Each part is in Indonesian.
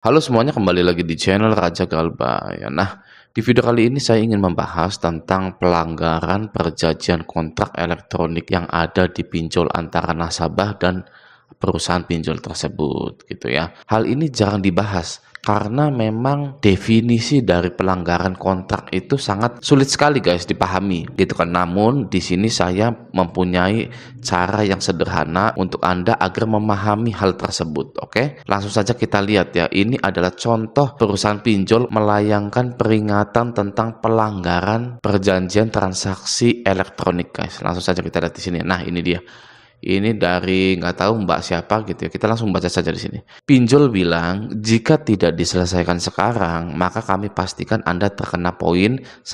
Halo semuanya, kembali lagi di channel Raja Galba ya. Nah, di video kali ini saya ingin membahas tentang pelanggaran perjanjian kontrak elektronik yang ada di pinjol antara nasabah dan perusahaan pinjol tersebut gitu ya. Hal ini jarang dibahas karena memang definisi dari pelanggaran kontrak itu sangat sulit sekali guys dipahami gitu kan. Namun di sini saya mempunyai cara yang sederhana untuk Anda agar memahami hal tersebut. Oke, langsung saja kita lihat ya. Ini adalah contoh perusahaan pinjol melayangkan peringatan tentang pelanggaran perjanjian transaksi elektronik guys. Langsung saja kita lihat di sini. Nah, ini dia. Ini dari nggak tahu mbak siapa gitu ya. Kita langsung baca saja di sini. Pinjol bilang, jika tidak diselesaikan sekarang, maka kami pastikan Anda terkena poin 1.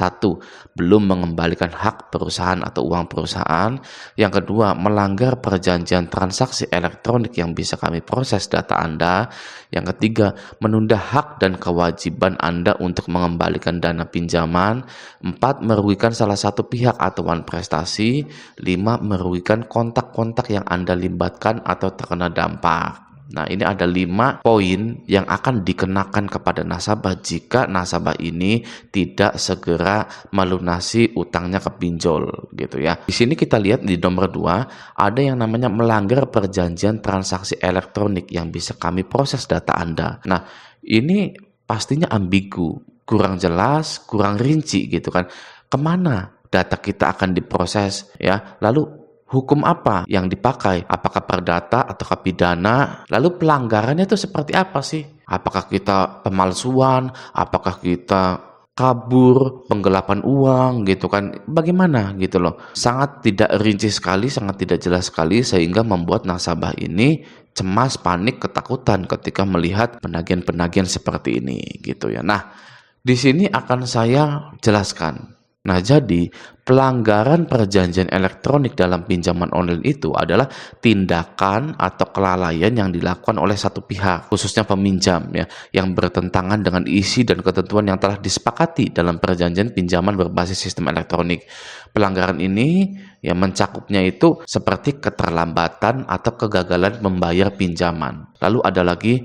Belum mengembalikan hak perusahaan atau uang perusahaan. Yang kedua, melanggar perjanjian transaksi elektronik yang bisa kami proses data Anda. Yang ketiga, menunda hak dan kewajiban Anda untuk mengembalikan dana pinjaman. 4. Merugikan salah satu pihak atau wan prestasi. 5. Merugikan kontak-kontak yang Anda libatkan atau terkena dampak. Nah, ini ada 5 poin yang akan dikenakan kepada nasabah jika nasabah ini tidak segera melunasi utangnya ke pinjol gitu ya. Di sini kita lihat di nomor 2 ada yang namanya melanggar perjanjian transaksi elektronik yang bisa kami proses data Anda. Nah, ini pastinya ambigu, kurang jelas, kurang rinci gitu kan. Kemana data kita akan diproses ya? Lalu hukum apa yang dipakai? Apakah perdata atau pidana? Lalu pelanggarannya itu seperti apa sih? Apakah kita pemalsuan? Apakah kita kabur, penggelapan uang gitu kan? Bagaimana gitu loh? Sangat tidak rinci sekali, sangat tidak jelas sekali sehingga membuat nasabah ini cemas, panik, ketakutan ketika melihat penagihan-penagihan seperti ini gitu ya. Nah, di sini akan saya jelaskan. Nah, jadi pelanggaran perjanjian elektronik dalam pinjaman online itu adalah tindakan atau kelalaian yang dilakukan oleh satu pihak, khususnya peminjam ya, yang bertentangan dengan isi dan ketentuan yang telah disepakati dalam perjanjian pinjaman berbasis sistem elektronik. Pelanggaran ini yang mencakupnya itu seperti keterlambatan atau kegagalan membayar pinjaman. Lalu ada lagi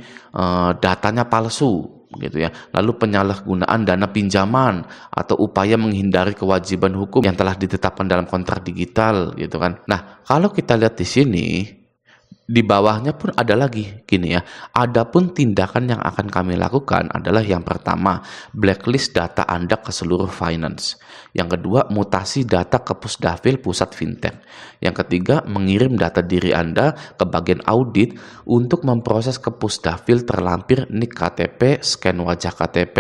datanya palsu gitu ya. Lalu penyalahgunaan dana pinjaman atau upaya menghindari kewajiban hukum yang telah ditetapkan dalam kontrak digital gitu kan. Nah, kalau kita lihat di sini di bawahnya pun ada lagi gini ya. Adapun tindakan yang akan kami lakukan adalah yang pertama, blacklist data Anda ke seluruh finance. Yang kedua, mutasi data ke Pusdafil Pusat Fintech. Yang ketiga, mengirim data diri Anda ke bagian audit untuk memproses ke Pusdafil terlampir NIK KTP, scan wajah KTP,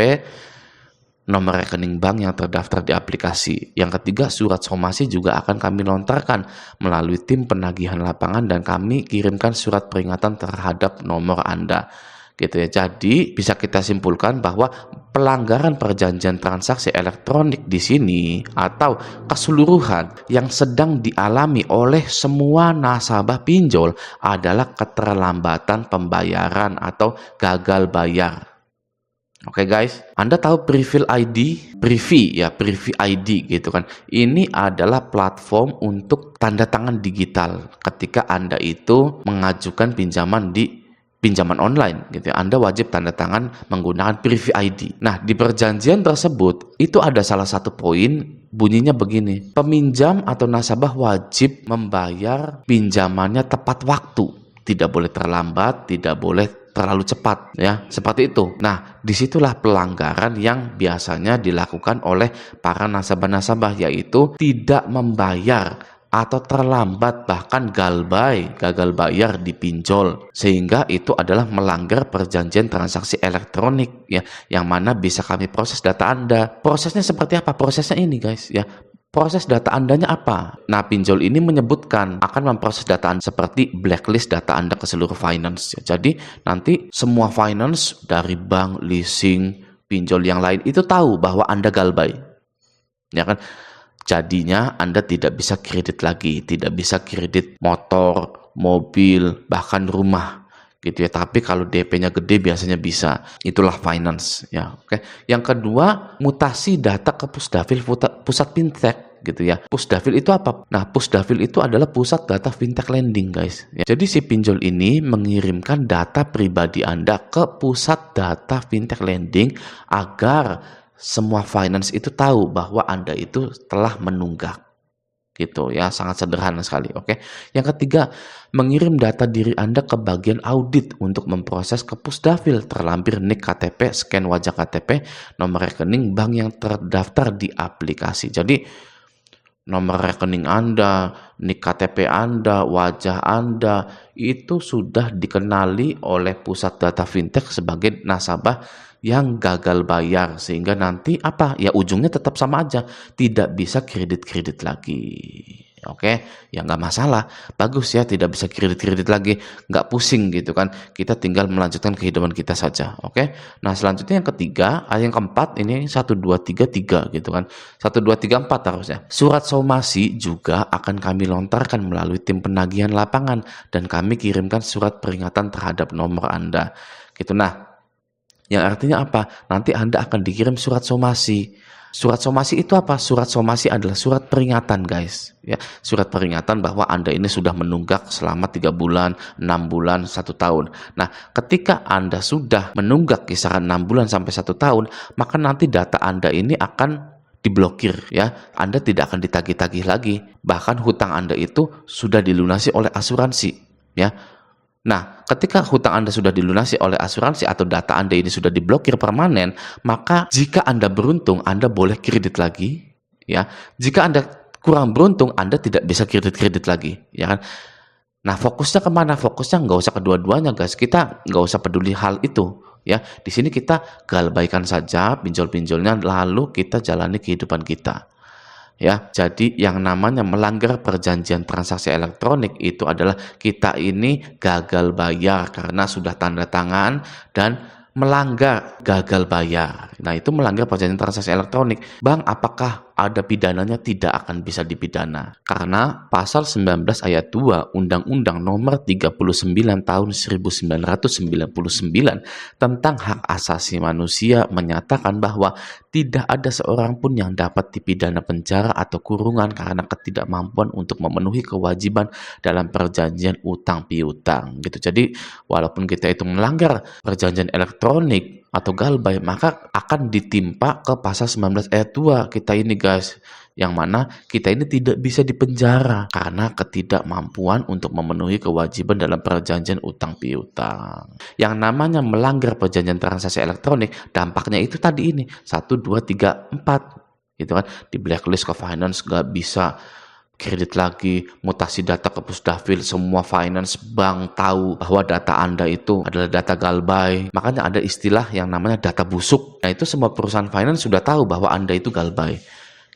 nomor rekening bank yang terdaftar di aplikasi. Yang ketiga, surat somasi juga akan kami lontarkan melalui tim penagihan lapangan dan kami kirimkan surat peringatan terhadap nomor Anda. Gitu ya. Jadi bisa kita simpulkan bahwa pelanggaran perjanjian transaksi elektronik di sini atau keseluruhan yang sedang dialami oleh semua nasabah pinjol adalah keterlambatan pembayaran atau gagal bayar. Oke guys, Anda tahu Privil ID? Privy ID gitu kan. Ini adalah platform untuk tanda tangan digital ketika Anda itu mengajukan pinjaman di pinjaman online gitu ya. Anda wajib tanda tangan menggunakan Privy ID. Nah, di perjanjian tersebut itu ada salah satu poin bunyinya begini. Peminjam atau nasabah wajib membayar pinjamannya tepat waktu. Tidak boleh terlambat, tidak boleh terlalu cepat ya, seperti itu. Nah, disitulah pelanggaran yang biasanya dilakukan oleh para nasabah-nasabah, yaitu tidak membayar atau terlambat, bahkan gagal bayar di pinjol, sehingga itu adalah melanggar perjanjian transaksi elektronik ya, yang mana bisa kami proses data Anda. Prosesnya seperti apa? Prosesnya ini guys ya. Proses data Andanya apa? Nah, pinjol ini menyebutkan akan memproses data Anda seperti blacklist data Anda ke seluruh finance. Jadi, nanti semua finance dari bank, leasing, pinjol yang lain itu tahu bahwa Anda galbay. Ya kan? Jadinya Anda tidak bisa kredit lagi, tidak bisa kredit motor, mobil, bahkan rumah gitu ya. Tapi kalau DP-nya gede biasanya bisa. Itulah finance ya. Oke. Yang kedua, mutasi data ke Pusdafil Pusat Fintech. gitu ya. Pusdafil itu apa? Nah, Pusdafil itu adalah pusat data fintech lending guys. Ya. Jadi si pinjol ini mengirimkan data pribadi Anda ke pusat data fintech lending agar semua finance itu tahu bahwa Anda itu telah menunggak. Gitu ya, sangat sederhana sekali. Oke. Yang ketiga, mengirim data diri Anda ke bagian audit untuk memproses ke Pusdafil, terlampir NIK KTP, scan wajah KTP, nomor rekening bank yang terdaftar di aplikasi. Jadi nomor rekening Anda, NIK KTP Anda, wajah Anda itu sudah dikenali oleh pusat data fintech sebagai nasabah yang gagal bayar, sehingga nanti apa ya, ujungnya tetap sama aja, tidak bisa kredit lagi. Oke, ya nggak masalah, bagus ya, tidak bisa kredit lagi, nggak pusing gitu kan, kita tinggal melanjutkan kehidupan kita saja. Oke, nah selanjutnya yang ketiga, yang keempat, ini 1, 2, 3, 3 gitu kan, 1, 2, 3, 4 harusnya. Surat somasi juga akan kami lontarkan melalui tim penagihan lapangan, dan kami kirimkan surat peringatan terhadap nomor Anda gitu. Nah, yang artinya apa? Nanti Anda akan dikirim surat somasi. Surat somasi itu apa? Surat somasi adalah surat peringatan guys. Ya, surat peringatan bahwa Anda ini sudah menunggak selama 3 bulan, 6 bulan, 1 tahun. Nah, ketika Anda sudah menunggak kisaran 6 bulan sampai 1 tahun, maka nanti data Anda ini akan diblokir ya. Anda tidak akan ditagih-tagih lagi. Bahkan hutang Anda itu sudah dilunasi oleh asuransi ya. Nah, ketika hutang Anda sudah dilunasi oleh asuransi atau data Anda ini sudah diblokir permanen, maka jika Anda beruntung, Anda boleh kredit lagi, ya. Jika Anda kurang beruntung, Anda tidak bisa kredit lagi, ya kan? Nah, fokusnya kemana? Fokusnya nggak usah kedua-duanya, guys. Kita nggak usah peduli hal itu, ya. Di sini kita galbaikan saja pinjol-pinjolnya, lalu kita jalani kehidupan kita. Ya, jadi yang namanya melanggar perjanjian transaksi elektronik itu adalah kita ini gagal bayar karena sudah tanda tangan dan melanggar gagal bayar. Nah, itu melanggar perjanjian transaksi elektronik. Bang, apakah ada pidananya? Tidak akan bisa dipidana. Karena pasal 19 ayat 2 Undang-Undang Nomor 39 tahun 1999 tentang hak asasi manusia menyatakan bahwa tidak ada seorang pun yang dapat dipidana penjara atau kurungan karena ketidakmampuan untuk memenuhi kewajiban dalam perjanjian utang piutang gitu. Jadi walaupun kita itu melanggar perjanjian elektronik atau galbay, maka akan ditimpa ke pasal 19 ayat 2 kita ini guys, yang mana kita ini tidak bisa dipenjara karena ketidakmampuan untuk memenuhi kewajiban dalam perjanjian utang piutang. Yang namanya melanggar perjanjian transaksi elektronik, dampaknya itu tadi ini 1, 2, 3, 4 gitu kan, di blacklist ke finance, nggak bisa kredit lagi, mutasi data ke Pusdafil, semua finance bank tahu bahwa data Anda itu adalah data galbay. Makanya ada istilah yang namanya data busuk. Nah, itu semua perusahaan finance sudah tahu bahwa Anda itu galbay.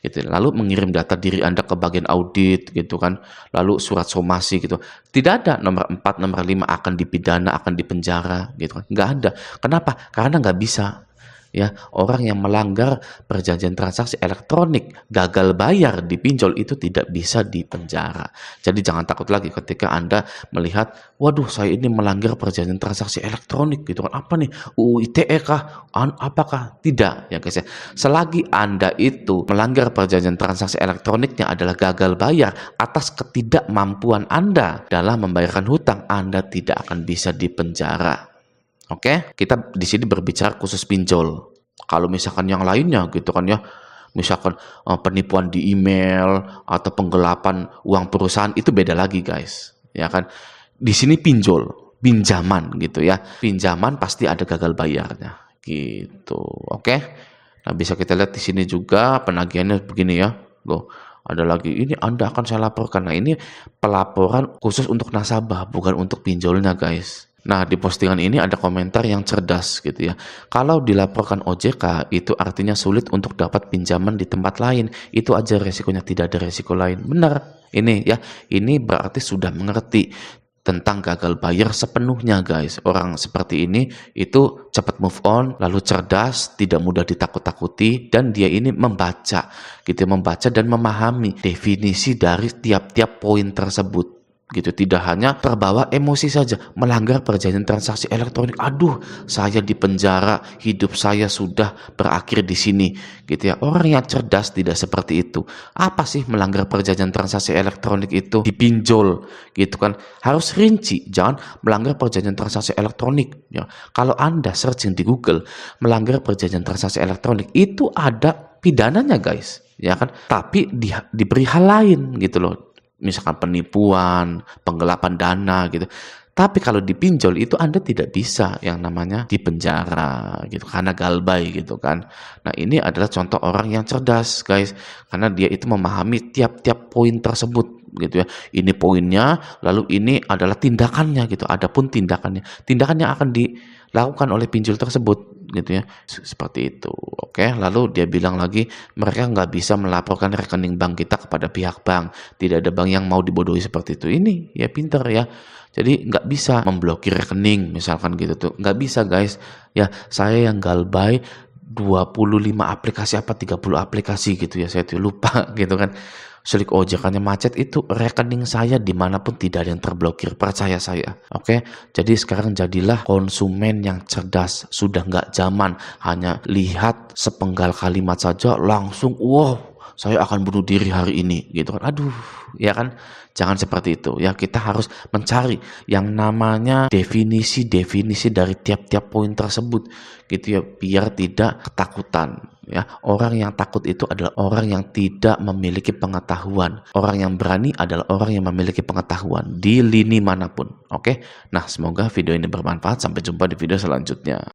Gitu. Lalu mengirim data diri Anda ke bagian audit gitu kan. Lalu surat somasi gitu. Tidak ada nomor 4, nomor 5 akan dipidana, akan dipenjara gitu kan. Nggak ada. Kenapa? Karena nggak bisa. Ya, orang yang melanggar perjanjian transaksi elektronik gagal bayar di pinjol itu tidak bisa dipenjara. Jadi jangan takut lagi ketika Anda melihat, waduh saya ini melanggar perjanjian transaksi elektronik gitu kan, apa nih, UU ITE kah, apakah? Tidak ya guys ya. Selagi Anda itu melanggar perjanjian transaksi elektroniknya adalah gagal bayar atas ketidakmampuan Anda dalam membayarkan hutang, Anda tidak akan bisa dipenjara. Oke, kita di sini berbicara khusus pinjol. Kalau misalkan yang lainnya gitu kan ya, misalkan penipuan di email atau penggelapan uang perusahaan itu beda lagi guys, ya kan. Di sini pinjol, pinjaman gitu ya. Pinjaman pasti ada gagal bayarnya gitu. Oke. Nah, bisa kita lihat di sini juga penagihannya begini ya. Loh, ada lagi ini Anda akan saya laporkan. Nah, ini pelaporan khusus untuk nasabah, bukan untuk pinjolnya guys. Nah, di postingan ini ada komentar yang cerdas gitu ya. Kalau dilaporkan OJK, itu artinya sulit untuk dapat pinjaman di tempat lain. Itu aja resikonya, tidak ada resiko lain. Benar. Ini ya, ini berarti sudah mengerti tentang gagal bayar sepenuhnya guys. Orang seperti ini itu cepat move on, lalu cerdas, tidak mudah ditakut-takuti, dan dia ini membaca gitu, membaca dan memahami definisi dari tiap-tiap poin tersebut. gitu, tidak hanya terbawa emosi saja, melanggar perjanjian transaksi elektronik. Aduh, saya di penjara, hidup saya sudah berakhir di sini, gitu ya. Orang yang cerdas tidak seperti itu. Apa sih melanggar perjanjian transaksi elektronik itu? Dipinjol, gitu kan. Harus rinci, jangan melanggar perjanjian transaksi elektronik. Ya. Kalau Anda searching di Google, melanggar perjanjian transaksi elektronik, itu ada pidananya guys, ya kan. Tapi diberi hal lain gitu loh. Misalkan penipuan, penggelapan dana gitu. Tapi kalau dipinjol itu Anda tidak bisa yang namanya dipenjara gitu karena galbay gitu kan. Nah, ini adalah contoh orang yang cerdas, guys. Karena dia itu memahami tiap-tiap poin tersebut gitu ya. Ini poinnya, lalu ini adalah tindakannya gitu. Adapun tindakannya yang akan dilakukan oleh pinjol tersebut gitu ya. Seperti itu. Oke, lalu dia bilang lagi mereka nggak bisa melaporkan rekening bank kita kepada pihak bank. Tidak ada bank yang mau dibodohi seperti itu. Ini ya pinter ya. Jadi nggak bisa memblokir rekening misalkan gitu tuh. Nggak bisa guys. Ya saya yang galbay 25 aplikasi apa 30 aplikasi gitu ya. Saya tuh lupa gitu kan. Selik ojekannya macet itu rekening saya dimanapun tidak ada yang terblokir, percaya saya. Oke, jadi sekarang jadilah konsumen yang cerdas. Sudah nggak zaman hanya lihat sepenggal kalimat saja langsung wow saya akan bunuh diri hari ini gitu kan. Aduh, ya kan, jangan seperti itu ya. Kita harus mencari yang namanya definisi dari tiap-tiap poin tersebut gitu ya, biar tidak ketakutan ya. Orang yang takut itu adalah orang yang tidak memiliki pengetahuan. Orang yang berani adalah orang yang memiliki pengetahuan di lini manapun. Oke, nah semoga video ini bermanfaat. Sampai jumpa di video selanjutnya.